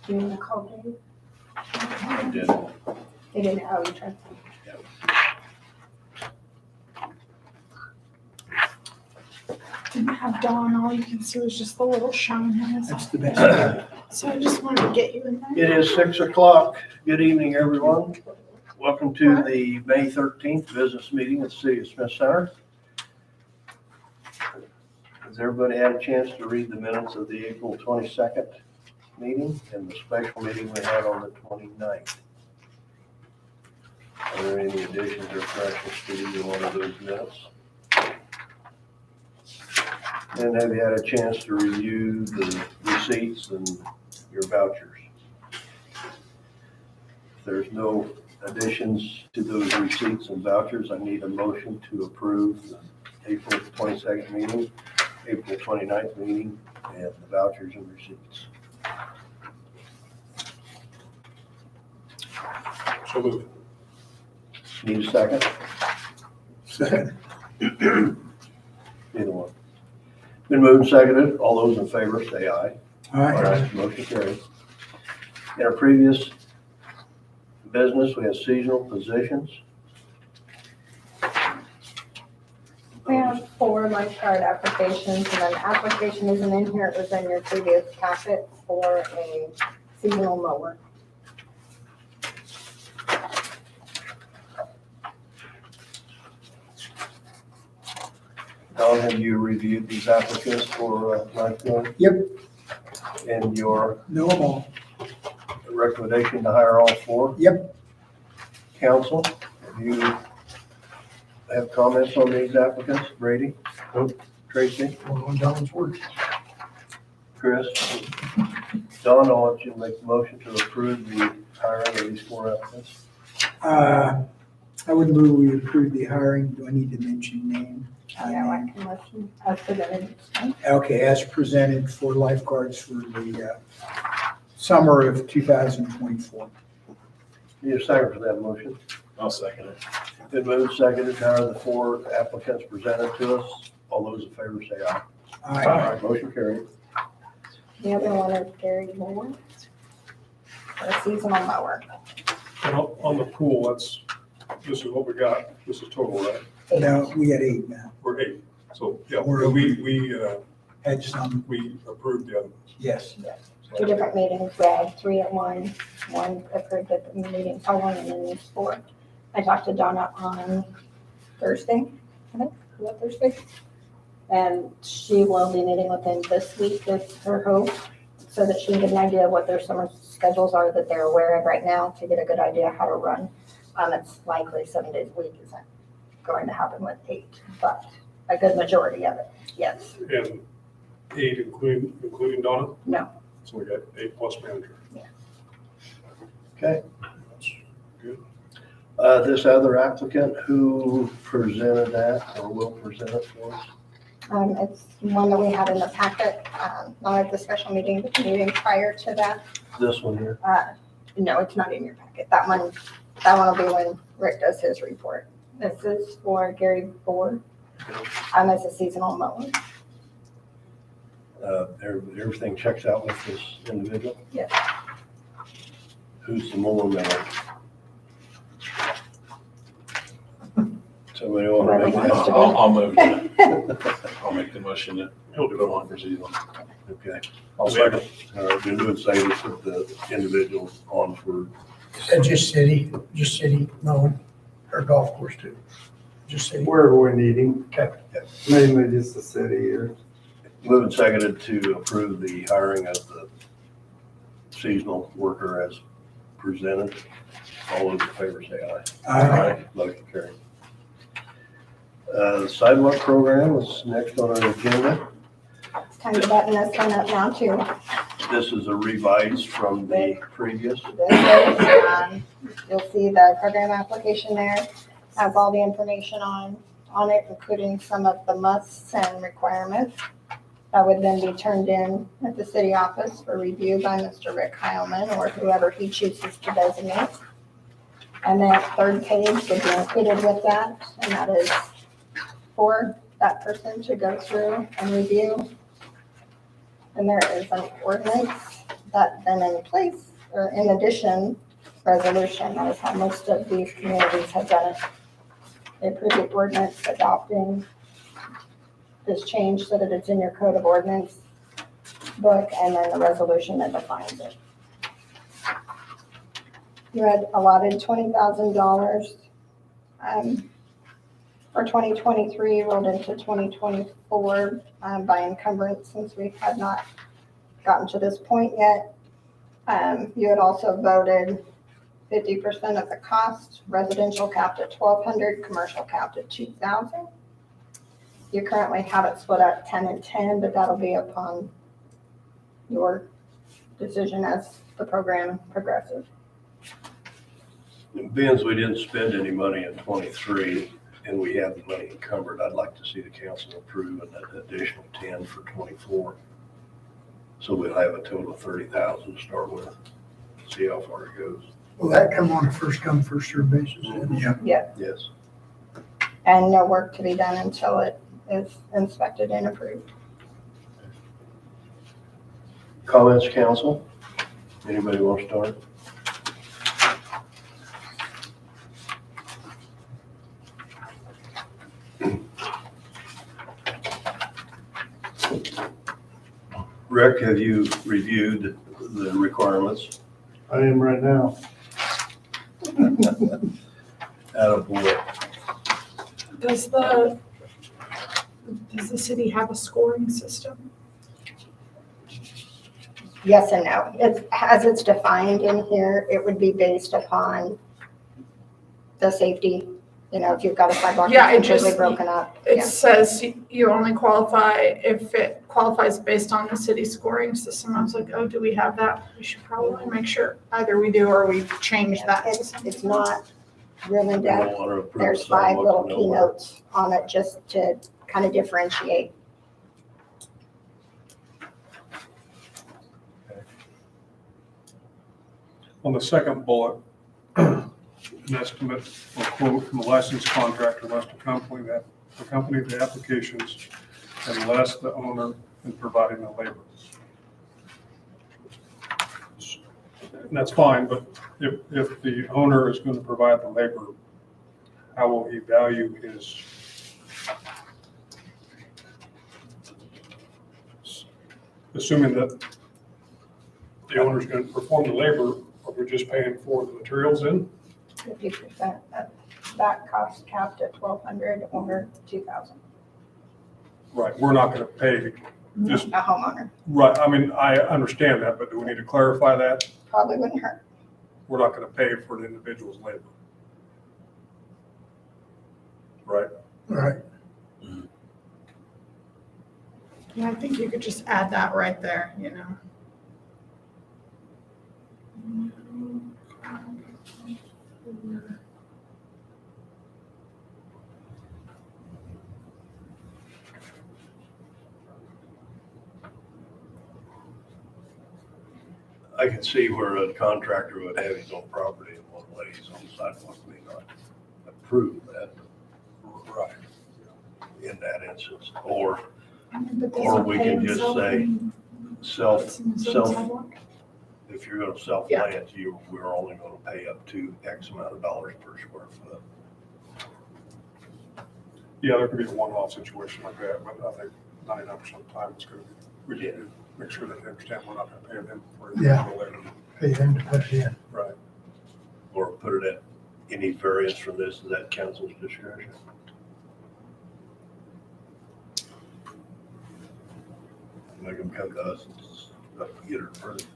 Do you want to call Dave? I did. They didn't, oh, you tried. Didn't have Dawn, all you can see was just the little shine in his That's eye. the best. So I just wanted to get you in there. It is 6 o'clock. Good evening, everyone. Welcome to the May 13th business meeting at the City of Smith Center. Has everybody had a chance to read the minutes of the April 22nd meeting and the special meeting we had on the 29th? Are there any additions or corrections to either one of those minutes? And have you had a chance to review the receipts and your vouchers? If there's no additions to those receipts and vouchers, I need a motion to approve the April 22nd meeting, April 29th meeting, and the vouchers and receipts. So moved. Need a second? Second. Either one. Been moved and seconded. All those in favor say aye. Aye. Motion carried. In our previous business, we have seasonal positions. We have 4 lifeguard applications, and an application isn't in here, it was in your previous packet for a seasonal mower. Don, have you reviewed these applicants for lifeguard? Yep. And your Know them all. recommendation to hire all 4? Yep. Council, have you have comments on these applicants? Brady? Nope. Tracy? On Don's word. Chris? Don, I'll let you make the motion to approve the hiring of these 4 applicants. I would move we approve the hiring. Do I need to mention name? Yeah, I can listen, as presented. Okay, as presented for lifeguards for the summer of 2024. Need a second for that motion? I'll second it. Been moved, seconded, to hire the 4 applicants presented to us. All those in favor say aye. Aye. Motion carried. The other one is Gary Moore, for a seasonal mower. And on the pool, this is what we got. This is total, right? No, we got 8 now. We're 8. So, yeah, We're- we Had some, approved the other ones. yes. 2 different meetings, we had 3 at one approved at the meeting following, and then these 4. I talked to Donna on Thursday, I think, was that Thursday? And she will be meeting with him this week, is her hope, so that she can get an idea of what their summer schedules are that they're aware of right now, to get a good idea how to run. It's likely 7 days a week isn't going to happen with 8, but a good majority of it, yes. And 8 including Donna? No. So we got 8 plus manager. Okay. That's good. This other applicant, who presented that or will present it for us? It's one that we had in the packet, not at the special meeting, but the meeting prior to that. This one here. No, it's not in your packet. That one will be when Rick does his report. This is for Gary Ford, as a seasonal mower. Everything checks out with this individual? Yes. Who's the mower man? Somebody want to make Whoever wants that? to. I'll move it. I'll make the motion that he'll do it on for season. Okay. I'll second. All right, been doing say to put the individual on for, Just city mowing, or golf course too. Just city. Wherever we need him, Okay. mainly just the city or. moving seconded to approve the hiring of the seasonal worker as presented. All those in favor say aye. Aye. Motion carried. The sidewalk program is next on our agenda. It's time to button this one up now too. This is a revised from the previous. This is, you'll see the program application there, has all the information on it, including some of the musts and requirements. That would then be turned in at the city office for review by Mr. Rick Heilman or whoever he chooses to designate. And that 3rd page would be included with that, and that is for that person to go through and review. And there is an ordinance that then in place, or in addition, resolution, that is how most of these communities have done it. They approve the ordinance adopting this change so that it's in your code of ordinance book, and then the resolution that defines it. You had allotted $20,000 for 2023, rolled into 2024 by encumbrance, since we had not gotten to this point yet. You had also voted 50% of the cost, residential capped at $1,200, commercial capped at $2,000. You currently have it split at 10 and 10, but that'll be upon your decision as the program progresses. And being as we didn't spend any money in '23 and we have the money encumbered, I'd like to see the council approve an additional 10 for '24. So we'll have a total of 30,000 to start with. See how far it goes. Will that come on a first come, first served basis? Yeah. Yes. And no work to be done until it is inspected and approved. Comments, council? Anybody want to start? Rick, have you reviewed the requirements? I am right now. Attaboy. Does the city have a scoring system? Yes and no. As it's defined in here, it would be based upon the safety. You know, if you've got a sidewalk Yeah, it that's completely just- broken up. It Yeah. says you only qualify if it qualifies based on the city scoring system. I was like, oh, do we have that? We should probably make sure either we do or we change that. to It's something. not real in We don't depth. want to approve There's the 5 sidewalk little to nowhere. keynotes on it just to kind of differentiate. On the second bullet, an estimate or quote from the licensed contractor must accompany the applications unless the owner is providing the labor. And that's fine, but if the owner is going to provide the labor, how will he value his assuming that the owner's going to perform the labor, are we just paying for the materials in? 50% of that cost capped at $1,200 or $2,000. Right, we're not going to pay, just, A homeowner right, I mean, I understand that, but do we need to clarify that? probably wouldn't hurt. We're not going to pay for an individual's labor. Right? Right. Yeah, I think you could just add that right there, you know. I can see where a contractor would have his own property in one way, his own sidewalk may not approve that. Right. In that instance, or Or we can just say self, if you're gonna self-plant, we're only gonna pay up to X amount of dollars per square foot. Yeah, there could be a one-off situation like that, but I think 99% of the time it's going to be, we need to make sure that they understand we're not going to pay them for Yeah. individual labor. Pay them to put it in. Right. Or put it at any variance from this, is that council's discretion? Make them come to us and get it approved.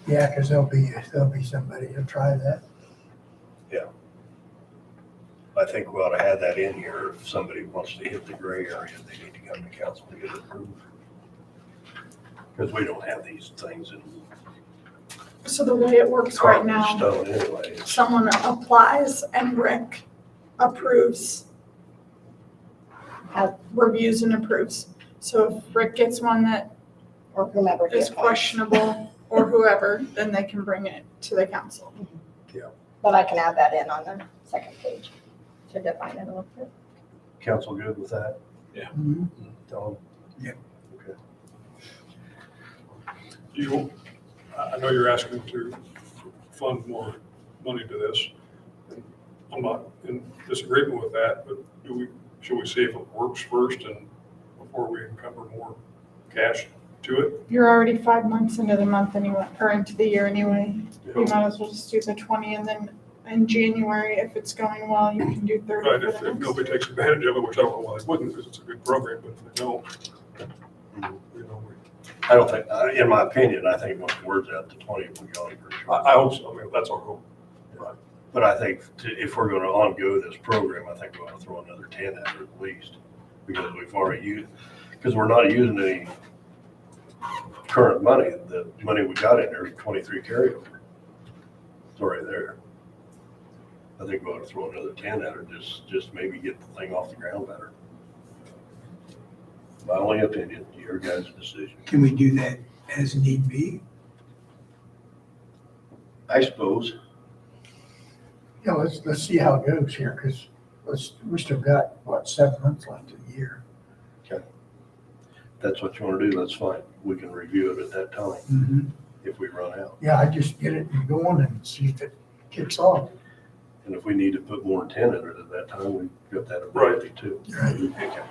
Yeah, because there'll be somebody to try that. I think we ought to have that in here. If somebody wants to hit the gray area, they need to come to council to get it approved. Because we don't have these things in So the way it works right carved in now, stone anyway. someone applies and Rick approves, reviews and approves. So if Rick gets one that Or whomever. is questionable or whoever, then they can bring it to the council. But I can add that in on the second page to define it a little bit. Council good with that? Mhm. Tom? Yeah. Okay. I know you're asking to fund more money to this. and I'm not in disagreement with that, but should we see if it works first and before we encumber more cash to it? You're already 5 months into the month anyway, or into the year anyway. You You know, might as well just do the 20 and then in January, if it's going well, you can do 30 Right, for if the next. nobody takes advantage of it, which I don't know why they wouldn't, because it's a good program, but if they don't, you know, I don't think, in my opinion, I think once the word's out to 20, we got it for sure. I hope so. I mean, that's our hope. But I think if we're gonna on-go this program, I think we ought to throw another 10 at it at least. Because we've already used, because we're not using any current money. The money we got in there is 23 carryover. It's already there. I think we ought to throw another 10 at it, just maybe get the thing off the ground better. My only opinion, your guys' decision. Can we do that as need be? I suppose. Yeah, let's see how it goes here, because we still got, what, 7 months left of the year. That's what you want to do, that's fine. We can review it at that time Mhm. if we run out. Yeah, I just get it going and see if it kicks off. And if we need to put more than 10 in it at that time, we've got that ability too. Right.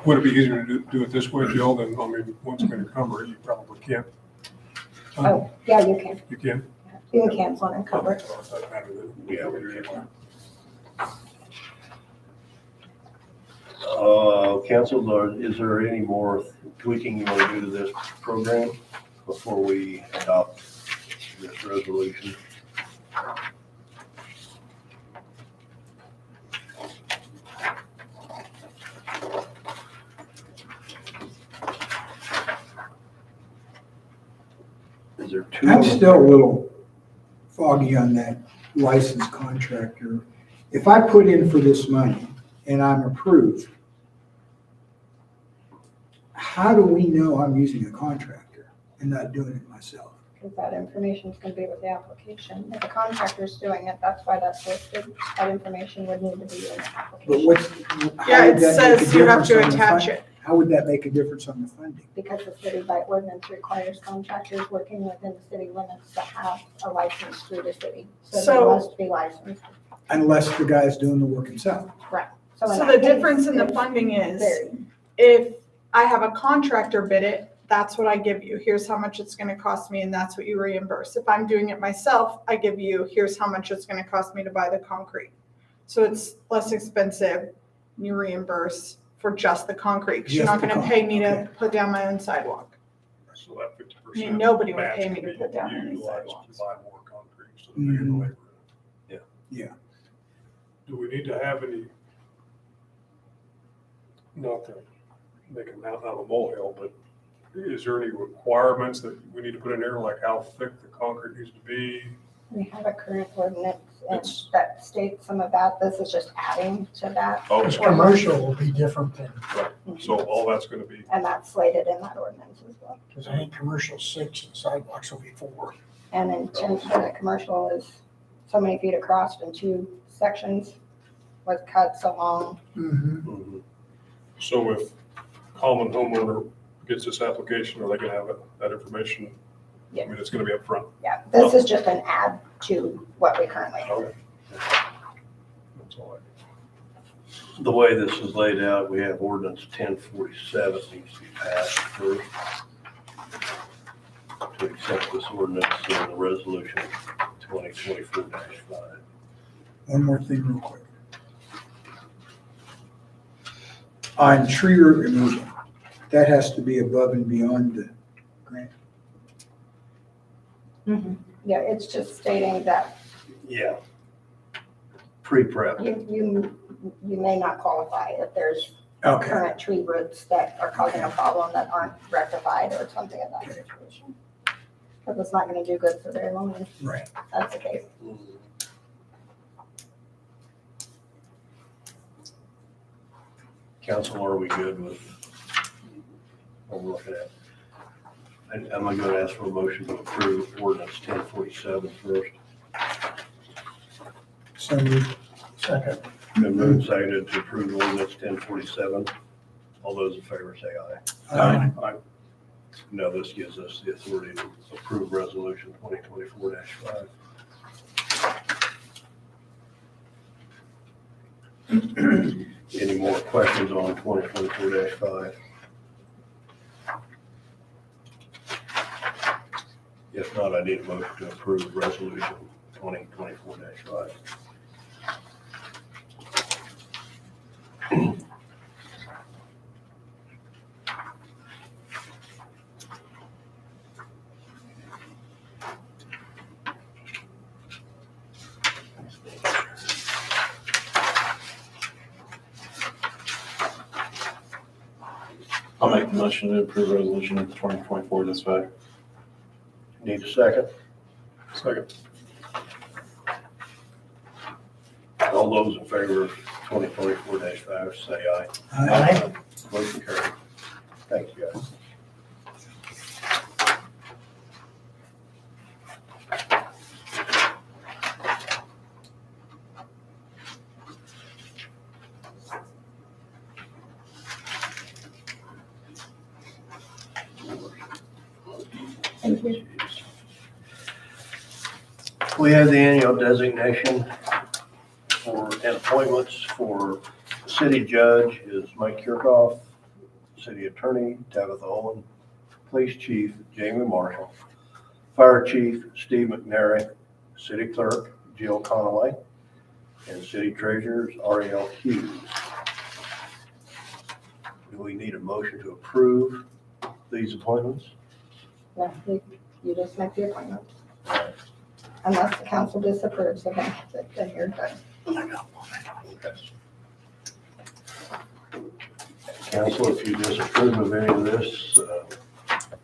Would it be easier to do it this way, Jill, than, I mean, once we encumber it, you probably can't. Oh, yeah, you can. You can? You can cancel and encumber. Yeah, we can. Council, is there any more tweaking you want to do to this program before we adopt this resolution? Is there two? I'm still a little foggy on that licensed contractor. If I put in for this money and I'm approved, how do we know I'm using a contractor and not doing it myself? Because that information is going to be with the application. If the contractor's doing it, that's why that's listed. That information would need to be in the But application. what's? Yeah, how would it that make a says you have difference to on the attach fund- it. How would that make a difference on the funding? Because the city by ordinance requires contractors working within the city limits to have a license through the city. So they So- must be licensed. Unless the guy's doing the work himself. in So that the case, difference in the it's funding is, very- if I have a contractor bid it, that's what I give you. Here's how much it's gonna cost me, and that's what you reimburse. If I'm doing it myself, I give you, here's how much it's gonna cost me to buy the concrete. So it's less expensive, you reimburse for just the concrete, 'cause you're not Just the gonna pay me to concrete, put down my own sidewalk. So that 50%. I mean, nobody would match pay me can to be put down any utilized sidewalks. to buy more concrete, so they pay the Mhm. labor. Yeah. Do we need to have any, not to make a mountain out of a molehill, but is there any requirements that we need to put in there, like how thick the concrete needs to be? We have a current ordinance and It's- that states some of that. This is just adding to that. Oh, Because commercial will be different than, So all that's gonna be, And that's slated in that ordinance as well. because I think commercial 6 and sidewalks will be 4. And in terms of the commercial is so many feet across in 2 sections with cuts along. Mm-hmm. Mhm. so if common homeowner gets this application, are they gonna have that information? I Yeah. mean, it's gonna be up front. Yeah, this is just an add to what we currently have. Okay. That's all I. The way this is laid out, we have ordinance 1047 needs to be passed first to accept this ordinance and the resolution 2024-5. One more thing real quick. On tree root removal, that has to be above and beyond the grant. Yeah, it's just stating that Yeah. Pre-prep. you may not qualify if there's Okay, current tree roots that are causing a problem that aren't rectified or something of that situation. Because it's not gonna do good for very long if right. that's the case. Council, are we good with what we're looking at? And am I going to ask for a motion to approve ordinance 1047 first? So moved. Second. Been moved and seconded to approve ordinance 1047. All those in favor say aye. Aye. Aye. No, this gives us the authority to approve resolution 2024-5. Any more questions on 2024-5? If not, I need a motion to approve resolution 2024-5. I'll make the motion to approve resolution 2024-5. Need a second? Second. All those in favor of 2024-5, say aye. Aye. Motion carried. Thank you, guys. Thank you. We have the annual designation for, and appointments for city judge is Mike Kirkhoff, city attorney Tabitha Owen, police chief Jamie Marshall, fire chief Steve McNary, city clerk Jill Conaway, and city treasurers Ariel Hughes. Do we need a motion to approve these appointments? No, you just make the appointment. Unless the council disapproves of it, then you're done. Okay. Council, if you disapprove of any of this,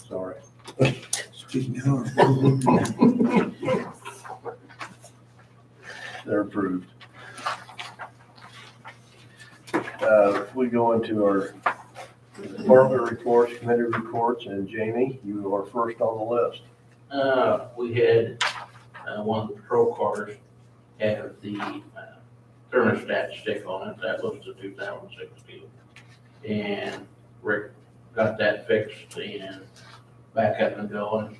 sorry. Speak now. They're approved. If we go into our department reports, committee reports, and Jamie, you are first on the list. We had, one of the patrol cars have the thermostat stick on it. That was the 2016. And Rick got that fixed and back up and going.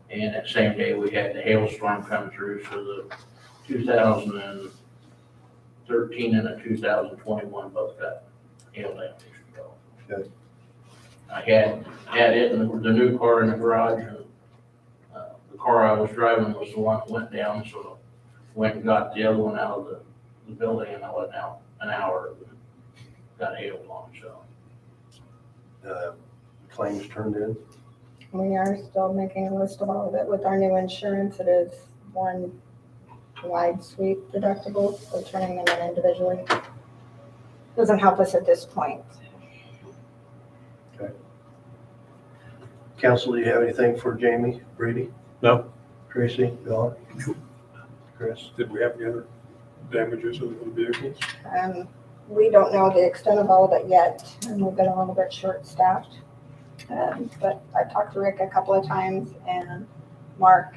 And that same day, we had the hailstorm come through, so the 2013 and the 2021 both got hail damage. So Okay. I had it in the new car in the garage, and the car I was driving was the one that went down, so went and got the other one out of the building, and I went out an hour, and got hailed on, so. Claims turned in. We are still making a list of all of it. With our new insurance, it is one wide sweep deductible, so turning them in individually doesn't help us at this point. Council, do you have anything for Jamie, Brady? No. Tracy, Don? Chris? Did we have any other damages of the vehicles? We don't know the extent of all of it yet, and we've been a little bit short-staffed. But I've talked to Rick a couple of times, and Mark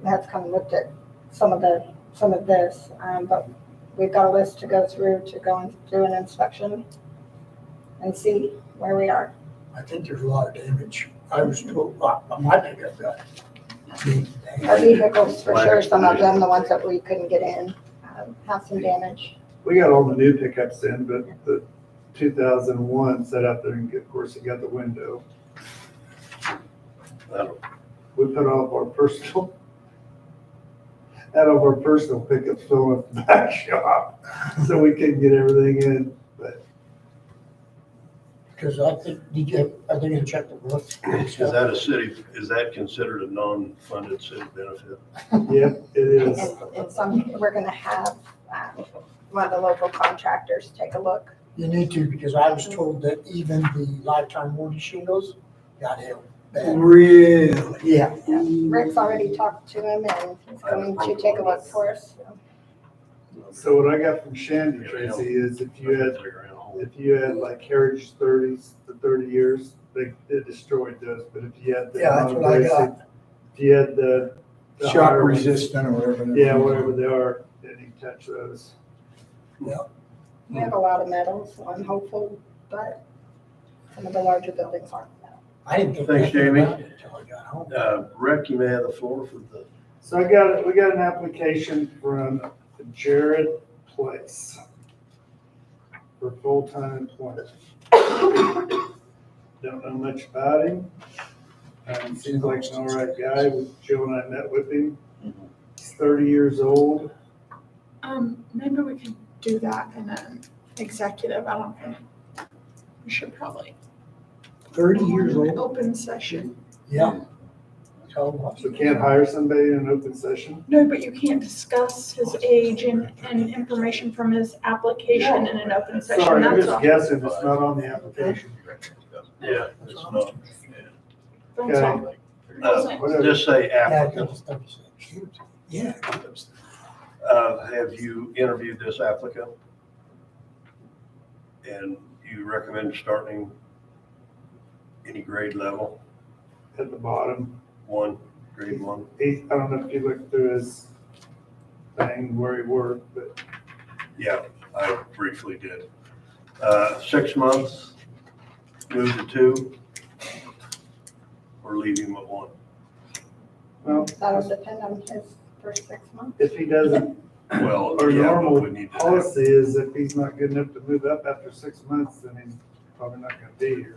has come and looked at some of this. But we've got a list to go through to go and do an inspection and see where we are. I think there's a lot of damage. I was told, my pickup got. Our vehicles, for sure, some of them, the ones that we couldn't get in, have some damage. We got all the new pickups in, but the 2001 sat out there and of course it got the window. We put all of our personal pickups filling up the back shop, so we couldn't get everything in, but. Because I think, are they gonna check the roof? Is that a city, is that considered a non-funded city benefit? Yep, it is. And some, we're gonna have one of the local contractors take a look. You need to, because I was told that even the lifetime warranty shingles got hit bad. Really? Yeah. Rick's already talked to him, and he's going to take a look for us. So what I got from Shandy, Tracy, is if you had like Heritage 30s, the 30 years, they destroyed those, but if you had the. Yeah, that's what I got. If you had the Shock higher ones, resistant or whatever. yeah, whatever they are, didn't even touch those. We have a lot of metals, so I'm hopeful, but some of the larger buildings aren't. I didn't think Thanks, anything Jamie. about it until I got home. Rick, you may have the floor for the, So we got an application from Jared Place for full-time employment. Don't know much about him. Seems like an all right guy. Joe and I met with him. He's 30 years old. Maybe we can do that in an executive. I don't think we should probably. 30 years old? Open session. Yeah. So, So can't hire somebody in an open session? No, but you can't discuss his age and information from his application in an open session, Sorry, I'm that's just all. guessing. It's not on the application. yeah, it's not. That's all. Whatever. Just say yeah, it applicant. was 36. Yeah. Have you interviewed this applicant? And you recommend starting any grade level? At the bottom. Grade one? I don't know if you looked through his thing where he worked, but Yeah, I briefly did. 6 months, move to 2, or leave him at 1. well, That'll depend on his first 6 months. if he doesn't, Well, our yeah, but normal we need to have, policy is if he's not good enough to move up after 6 months, then he's probably not gonna be here.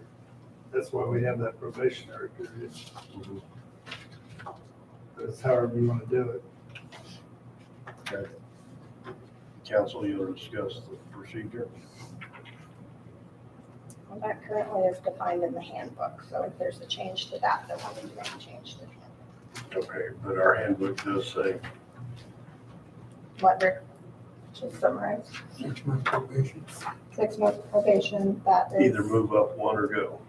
That's why we have that probationary period. That's however you wanna do it. council, you'll discuss the procedure. Well, that currently is defined in the handbook, so if there's a change to that, then we'll need to make a change to the handbook. Okay, but our handbook does say, What Rick just summarized, 6-month probation. 6 month probation, that is. either move up 1 or go.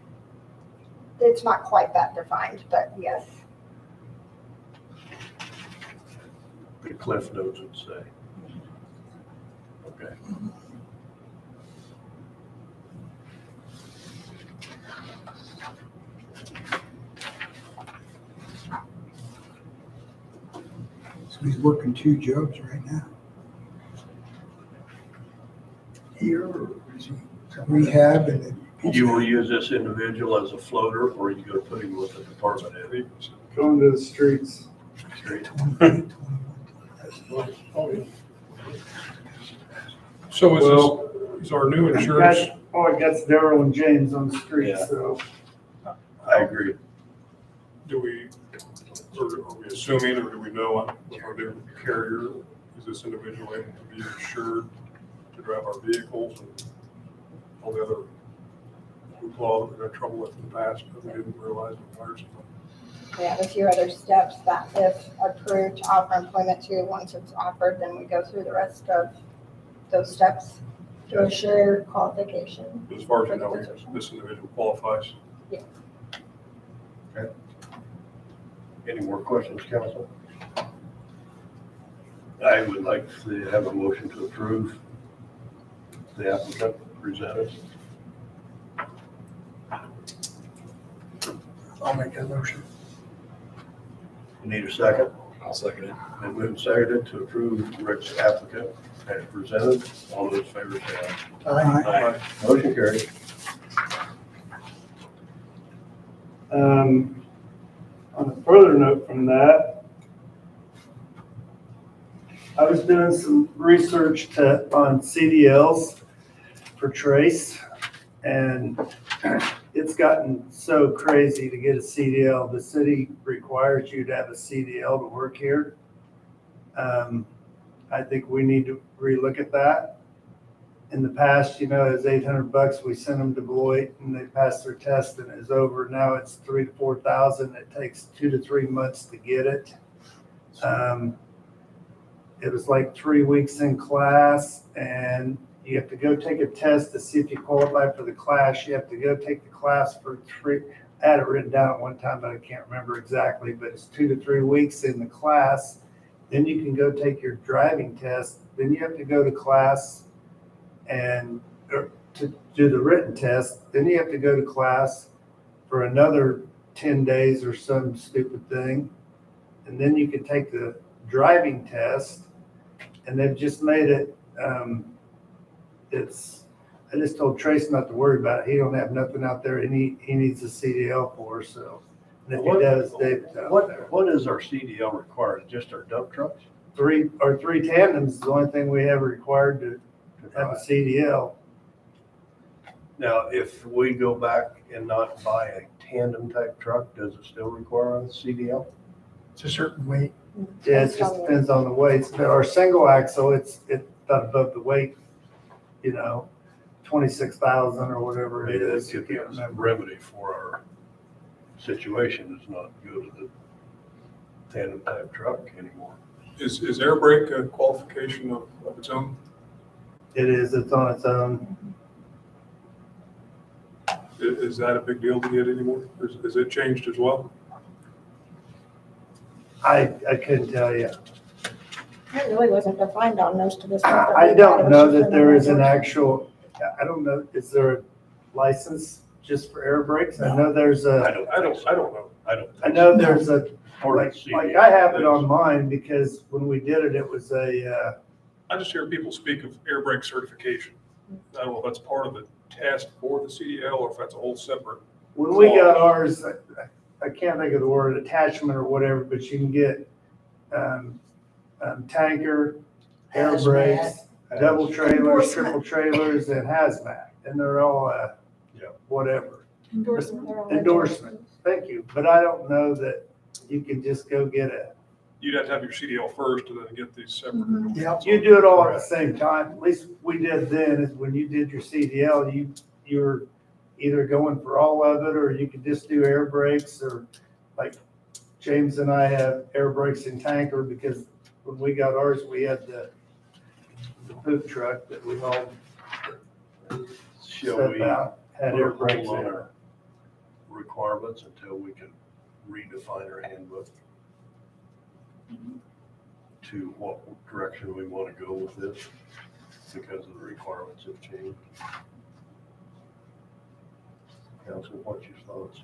It's not quite that defined, but yes. The Cliff Notes would say. Okay. So he's working 2 jobs right now. Here, or is he rehab and then? You will use this individual as a floater, or you go put him with a department head? Going to the streets. Straight. 20, 21. So Well, is our new insurance, Oh, I got Daryl and James on the street, Yeah. so. I agree. are we assuming, or do we know, are there carrier, is this individual able to be insured to drive our vehicles and all the other law that we had trouble with in the past, but we didn't realize it was. We have a few other steps that if approved to offer employment to, once it's offered, then we go through the rest of those steps to assure qualification. As far as you know, this individual qualifies. Any more questions, council? I would like to have a motion to approve the applicant presented. I'll make that motion. Need a second? I'll second it. Been moved and seconded to approve Rick's applicant as presented. All those in favor say aye. Aye. Motion carried. On a further note from that, I was doing some research on CDLs for Trace, and it's gotten so crazy to get a CDL. The city requires you to have a CDL to work here. I think we need to relook at that. In the past, it was $800. We sent them to Beloit and they passed their test and it's over. Now it's $3,000 to $4,000. It takes 2 to 3 months to get it. It was like 3 weeks in class and you have to go take a test to see if you qualify for the class. You have to go take the class for 3. I had it written down at one time, but I can't remember exactly, but it's 2 to 3 weeks in the class. Then you can go take your driving test. Then you have to go to class and to do the written test. Then you have to go to class for another 10 days or some stupid thing. And then you can take the driving test. And they've just made it, I just told Trace not to worry about it. He don't have nothing out there and he needs a CDL for, so. And if he does, David's out there. What is our CDL required? Just our dump trucks? Three tandems is the only thing we have required to have a CDL. Now, if we go back and not buy a tandem type truck, does it still require a CDL? It's a certain weight. Yeah, it just depends on the weights. But our single axle, it's not above the weight, 26,000 or whatever it is. If it's a remedy for our situation, is not go to the tandem type truck anymore. Is air brake a qualification of its own? It is, it's on its own. Is that a big deal to get anymore? Is it changed as well? I couldn't tell you. It really wasn't defined on most of this. I don't know that there is an actual, I don't know, is there a license just for air brakes? I know there's I a, don't know. I know there's a, Or like CDL. I have it on mine because when we did it, it was a, I just hear people speak of air brake certification. I don't know if that's part of the test for the CDL or if that's a whole separate. when we got ours, I can't think of the word, attachment or whatever, but you can get tanker, air brakes, double trailers, Endorsement. triple trailers, and hazmat, and they're all, whatever. Endorsement. Endorsement, thank you, but I don't know that you can just go get You'd have to have your CDL first and then get these separate. Mhm. Yep. you do it all at the same time, at least we did then, is when you did your CDL, you're either going for all of it, or you could just do air brakes, or like James and I have air brakes in tanker, because when we got ours, we had the poop truck that we all Shall set we out, had air hold brakes on in it. our requirements until we can redefine our handbook to what direction we want to go with this, because of the requirements have changed? Council, what's your thoughts?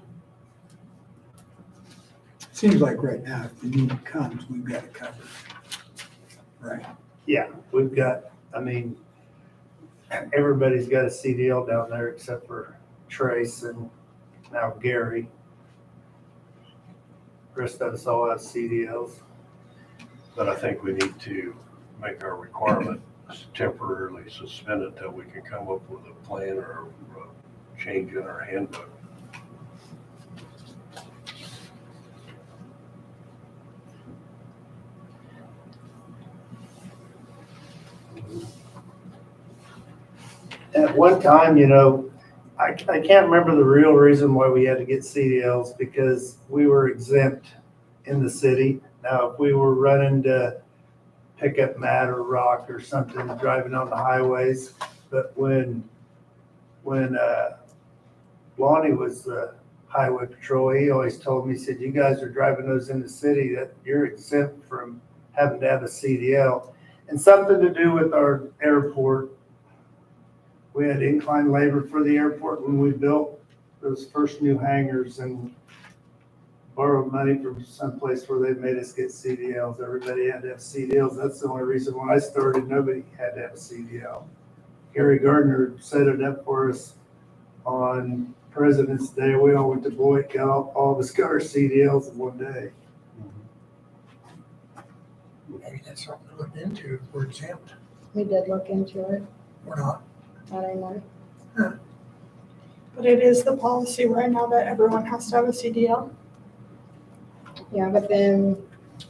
Seems like right now, if the need comes, we've got it covered. Right. Yeah, we've got, everybody's got a CDL down there except for Trace and now Gary. The rest of us all have CDLs. But I think we need to make our requirement temporarily suspended until we can come up with a plan or a change in our handbook. At one time, I can't remember the real reason why we had to get CDLs, because we were exempt in the city. Now, if we were running to pick up mat or rock or something, driving on the highways, but when Lonnie was the highway patrol, he always told me, he said, you guys are driving those in the city, that you're exempt from having to have a CDL. And something to do with our airport. We had incline labor for the airport when we built those first new hangars, and borrowed money from someplace where they made us get CDLs. Everybody had to have CDLs. That's the only reason when I started, nobody had to have a CDL. Gary Gardner set it up for us on President's Day. We all went to Boyd, got all of us got our CDLs in one day. Maybe that's something to look into if we're exempt. We did look into it. We're not. I don't know. But it is the policy right now that everyone has to have a CDL. Yeah, but then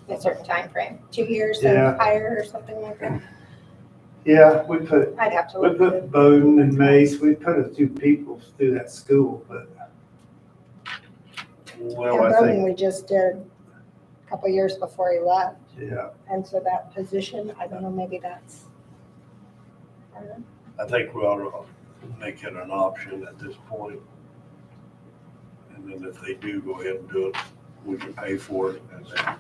a certain time frame, 2 years Yeah. and higher or something like that. Yeah, I'd have to we look. put Bowden and Mace, we put a few people through that school, but Well, And I Brogan, think, we just did a couple years before he left. yeah. And so that position, I don't know, maybe that's. I don't know. I think we ought to make it an option at this point. And then if they do go ahead and do it, we can pay for it and then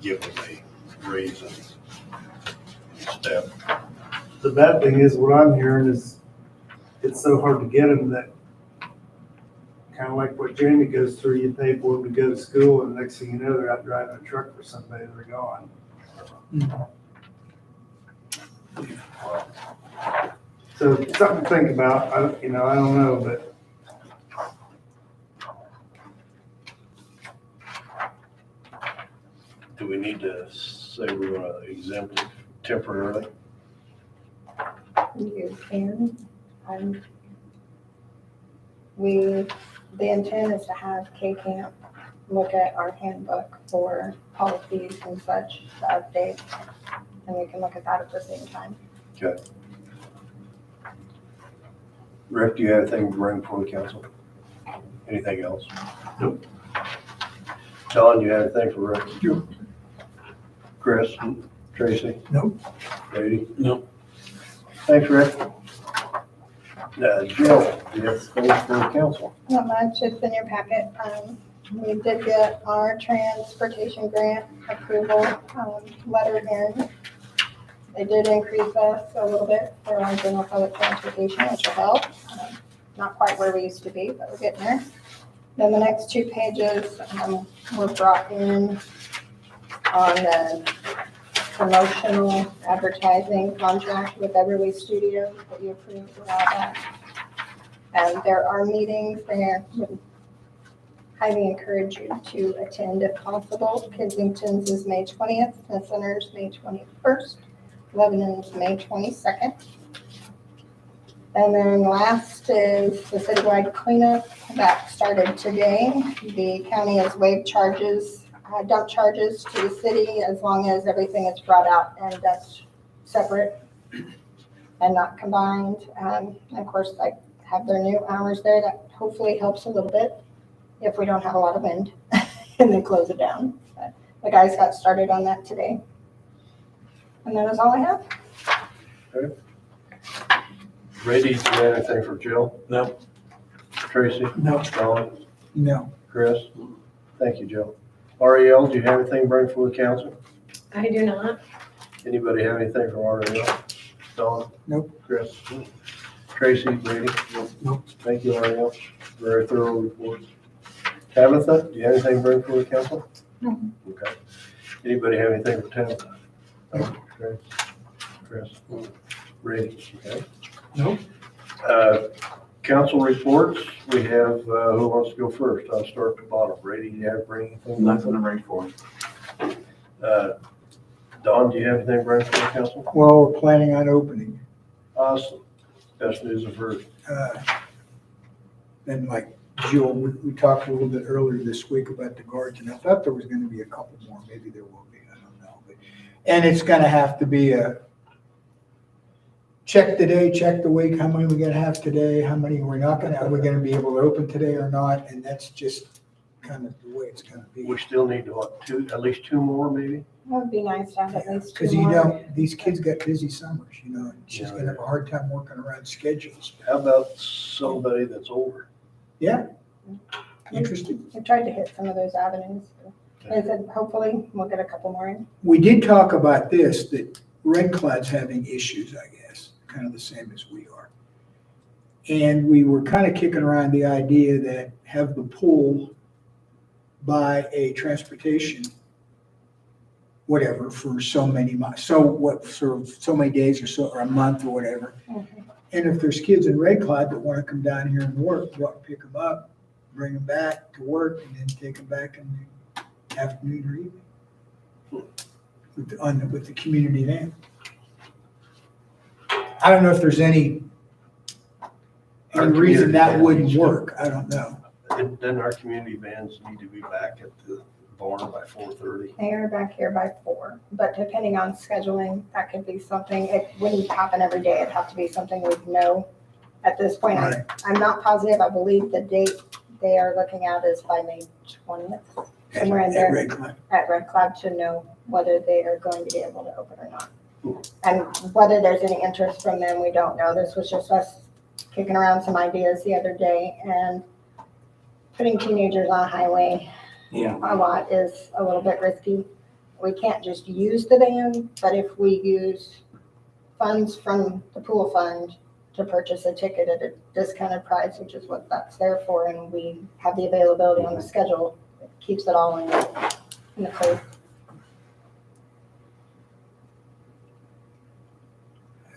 give them a raise and step. The bad thing is, what I'm hearing is, it's so hard to get them that, kind of like what Jamie goes through, you pay for them to go to school, and the next thing you know, they're out driving a truck for somebody, they're gone. So something to think about, I don't know, but Do we need to say we're gonna exempt it temporarily? You can. Um, the intent is to have K-Camp look at our handbook for policies and such to update, and we can look at that at the same time. Rick, do you have anything to bring before the council? Anything else? Nope. Don, do you have anything for Rick? Nope. Chris? Tracy? Nope. Brady? Nope. Thanks, Rick. Jill, do you have things for the council? Not much, it's in your packet. We did get our transportation grant approval, letter in. They did increase us a little bit for our general public transportation, which will help. Not quite where we used to be, but we're getting there. Then the next 2 pages were brought in on the promotional advertising contract with Everly Studios that you approved a while back. And there are meetings there. Would highly encourage you to attend if possible. Kensington's is May 20th, the Center's May 21st, Lebanon's May 22nd. And then last is the citywide cleanup that started today. The county has waived charges, dump charges to the city as long as everything is brought out and that's separate and not combined. And of course, I have their new hours there that hopefully helps a little bit if we don't have a lot of wind and then close it down. But the guys got started on that today. And that is all I have. Brady, do you have anything for Jill? Nope. Tracy? No. Don? No. Chris? Thank you, Jill. Ariel, do you have anything to bring for the council? I do not. Anybody have anything for Ariel? Don? Nope. Chris? Tracy, Brady? Nope. Thank you, Ariel. Very thorough report. Tabitha, do you have anything to bring for the council? No. Okay. Anybody have anything for Tabitha? No. Chris? Brady? Okay. Nope. Council reports, we have, who wants to go first? I'll start at the bottom. Brady, do you have to bring anything? Nothing to bring forth. Don, do you have anything to bring for the council? Well, we're planning on opening. Awesome. Best news I've heard. And like Jill, we talked a little bit earlier this week about the guards, and I thought there was gonna be a couple more, maybe there will be, I don't know. And it's gonna have to be a check the day, check the week, how many we gonna have today, how many we're not gonna, are we gonna be able to open today or not? And that's just kind of the way it's gonna be. We still need to, what, at least 2 more maybe? That would be nice to have at least 2 Because you more. know, these kids got busy summers, you know, and she's gonna have a hard time working around schedules. How about somebody that's older? Yeah. Interesting. We tried to hit some of those avenues. I said, hopefully we'll get a couple more in. We did talk about this, that Red Cloud's having issues, I guess, kind of the same as we are. And we were kind of kicking around the idea that have the pool buy a transportation, whatever, for so many months, so what, sort of so many days or so, or a month or whatever. And if there's kids in Red Cloud that want to come down here and work, go out and pick them up, bring them back to work, and then take them back in the afternoon or evening with the community van. I don't know if there's any reason that wouldn't work. I don't know. Then our community vans need to be back at the barn by 4:30. They are back here by 4, but depending on scheduling, that could be something, it wouldn't happen every day. It'd have to be something we'd know at this point. Right. I'm not positive. I believe the date they are looking at is by May 20th, somewhere in At there Red Cloud. at Red Cloud to know whether they are going to be able to open or not. And whether there's any interest from them, we don't know. This was just us kicking around some ideas the other day, and putting teenagers on a highway a lot is a little bit risky. We can't just use the van, but if we use funds from the pool fund to purchase a ticket at a discounted price, which is what that's there for, and we have the availability on the schedule, it keeps it all in the code.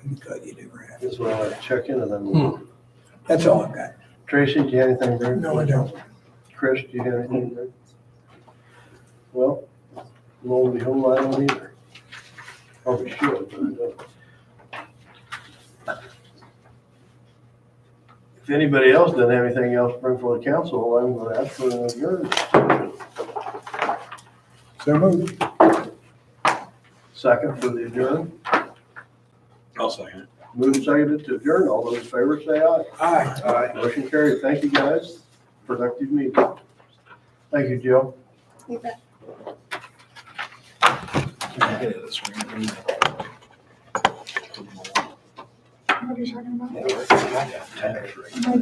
You thought you'd ever have. This is what I want to check into them. That's all I've got. Tracy, do you have anything, Greg? No, I don't. Chris, do you have anything, Greg? Well, lo and behold, I don't either. Probably should, but I don't. If anybody else doesn't have anything else to bring for the council, I'm going to ask for an adjournment. So moved. Second for the adjourn. I'll second it. Move and seconded to adjourn. All those in favor say aye. Aye. Aye. Motion carried. Thank you, guys. Productive meeting. Thank you, Jill. You bet. What are you talking about? Yeah, I do